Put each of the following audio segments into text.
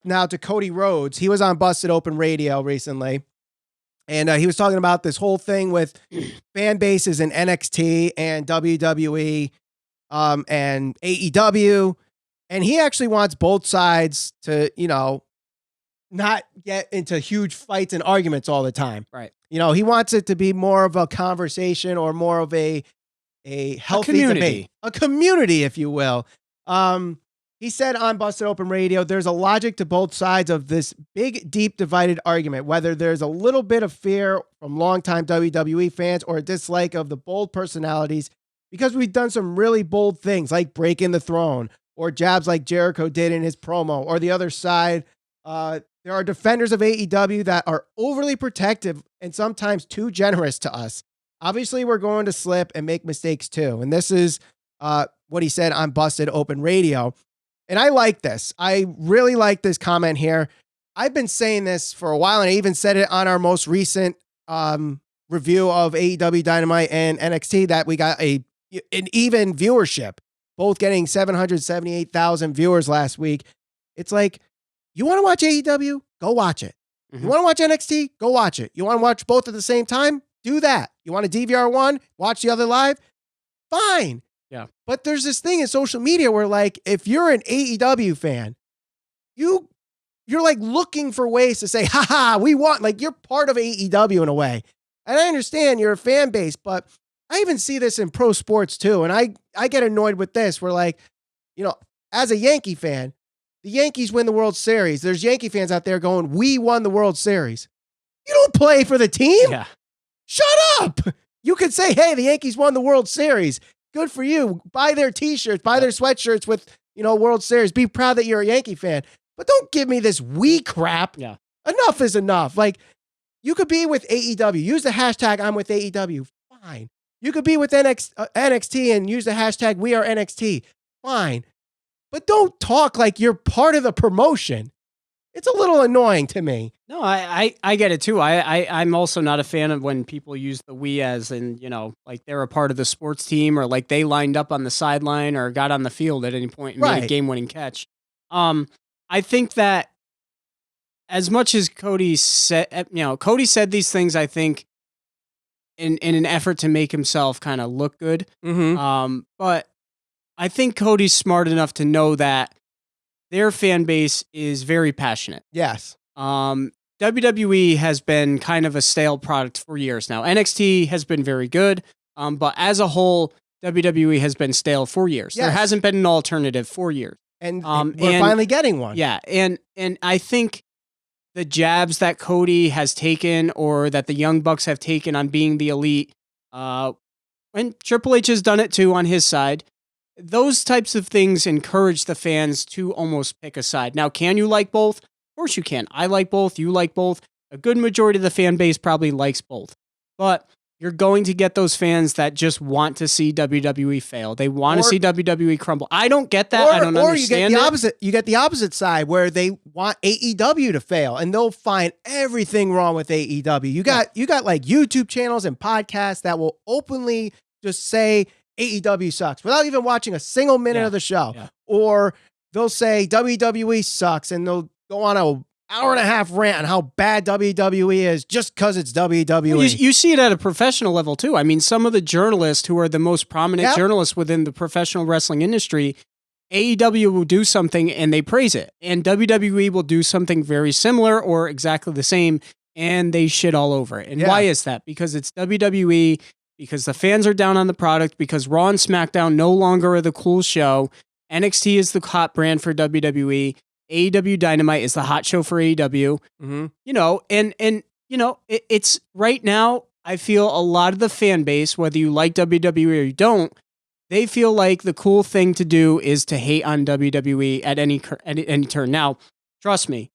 now to Cody Rhodes. He was on Busted Open Radio recently, and he was talking about this whole thing with fan bases in NXT and WWE and AEW. And he actually wants both sides to, not get into huge fights and arguments all the time. Right. He wants it to be more of a conversation or more of a healthy debate, a community, if you will. He said on Busted Open Radio, there's a logic to both sides of this big, deep, divided argument, whether there's a little bit of fear from longtime WWE fans or a dislike of the bold personalities, because we've done some really bold things like breaking the throne or jabs like Jericho did in his promo, or the other side. There are defenders of AEW that are overly protective and sometimes too generous to us. Obviously, we're going to slip and make mistakes too. And this is what he said on Busted Open Radio. And I like this. I really like this comment here. I've been saying this for a while, and I even said it on our most recent review of AEW Dynamite and NXT that we got an even viewership, both getting 778,000 viewers last week. It's like, you want to watch AEW? Go watch it. Mm-hmm. You want to watch NXT? Go watch it. You want to watch both at the same time? Do that. You want to DVR one? Watch the other live? Fine. Yeah. But there's this thing in social media where, like, if you're an AEW fan, you're like looking for ways to say, haha, we want, like, you're part of AEW in a way. And I understand you're a fan base, but I even see this in pro sports too. And I get annoyed with this. We're like, as a Yankee fan, the Yankees win the World Series. There's Yankee fans out there going, we won the World Series. You don't play for the team? Yeah. Shut up. You could say, hey, the Yankees won the World Series. Good for you. Buy their t-shirts, buy their sweatshirts with, World Series. Be proud that you're a Yankee fan. But don't give me this we crap. Yeah. Enough is enough. Like, you could be with AEW. Use the hashtag I'm with AEW. Fine. You could be with NXT and use the hashtag we are NXT. Fine. But don't talk like you're part of the promotion. It's a little annoying to me. No, I get it too. I'm also not a fan of when people use the we as in, like they're a part of the sports team, or like they lined up on the sideline or got on the field at any point and made a game-winning catch. I think that as much as Cody said these things, I think in an effort to make himself kind of look good. Mm-hmm. But I think Cody's smart enough to know that their fan base is very passionate. Yes. WWE has been kind of a stale product for years now. NXT has been very good, but as a whole, WWE has been stale for years. Yes. There hasn't been an alternative for years. And we're finally getting one. Yeah, and I think the jabs that Cody has taken, or that the Young Bucks have taken on being the elite, and Triple H has done it too on his side, those types of things encourage the fans to almost pick a side. Now, can you like both? Of course you can. I like both. You like both. A good majority of the fan base probably likes both. But you're going to get those fans that just want to see WWE fail. They want to see WWE crumble. I don't get that. I don't understand it. You get the opposite side where they want AEW to fail, and they'll find everything wrong with AEW. You got like YouTube channels and podcasts that will openly just say AEW sucks without even watching a single minute of the show. Yeah. Or they'll say WWE sucks, and they'll go on an hour-and-a-half rant on how bad WWE is just because it's WWE. Well, you see it at a professional level, too. I mean, some of the journalists who are the most prominent journalists within the professional wrestling industry, AEW will do something and they praise it. And WWE will do something very similar or exactly the same, and they shit all over it. And why is that? Because it's WWE, because the fans are down on the product, because Raw and SmackDown no longer are the cool show. NXT is the hot brand for WWE. AEW Dynamite is the hot show for AEW. Mm-hmm. It's right now, I feel a lot of the fan base, whether you like WWE or you don't, they feel like the cool thing to do is to hate on WWE at any turn. Now, trust me,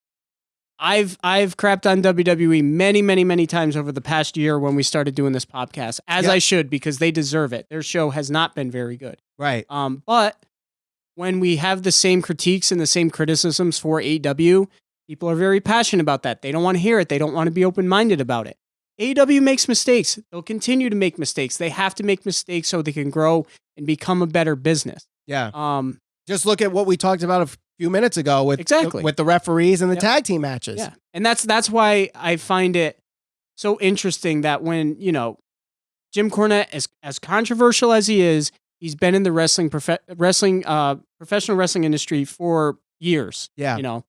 I've crapped on WWE many, many, many times over the past year when we started doing this podcast, as I should, because they deserve it. Their show has not been very good. Right. But when we have the same critiques and the same criticisms for AEW, people are very passionate about that. They don't want to hear it. They don't want to be open-minded about it. AEW makes mistakes. They'll continue to make mistakes. They have to make mistakes so they can grow and become a better business. Yeah. Just look at what we talked about few minutes ago with the referees and the tag team matches. Yeah. And that's why I find it so interesting that when, Jim Cornette, as controversial as he is, he's been in the professional wrestling industry for years. Yeah.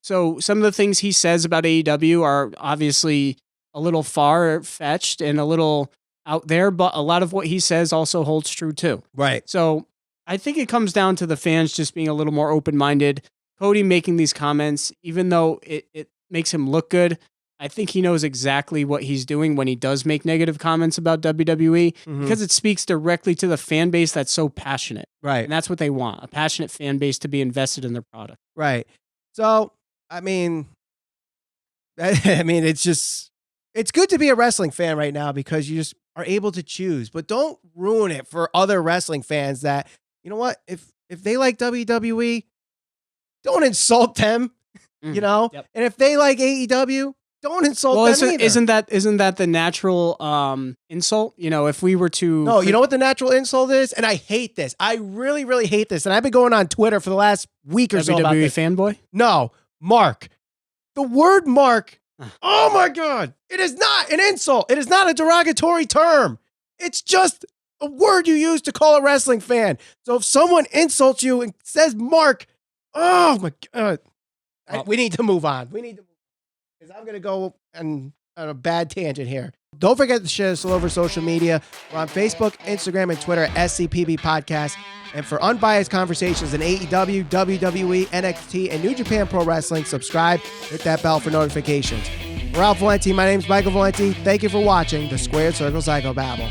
So some of the things he says about AEW are obviously a little far-fetched and a little out there, but a lot of what he says also holds true too. Right. So I think it comes down to the fans just being a little more open-minded. Cody making these comments, even though it makes him look good, I think he knows exactly what he's doing when he does make negative comments about WWE because it speaks directly to the fan base that's so passionate. Right. And that's what they want, a passionate fan base to be invested in their product. Right. So, I mean, it's good to be a wrestling fan right now because you just are able to choose, but don't ruin it for other wrestling fans that, you know what, if they like WWE, don't insult them, Yep. And if they like AEW, don't insult them either. Isn't that the natural insult? If we were to... No, you know what the natural insult is? And I hate this. I really, really hate this. And I've been going on Twitter for the last week or so about this. WWE fanboy? No, Mark. The word Mark, oh my God, it is not an insult. It is not a derogatory term. It's just a word you use to call a wrestling fan. So if someone insults you and says Mark, oh my God, we need to move on. Because I'm going to go on a bad tangent here. Don't forget to share this all over social media. We're on Facebook, Instagram, and Twitter at SCPB Podcast. And for unbiased conversations in AEW, WWE, NXT, and New Japan Pro Wrestling, subscribe, hit that bell for notifications. For Ralph Valenti, my name's Michael Valenti. Thank you for watching the Squared Circle Psychobabble.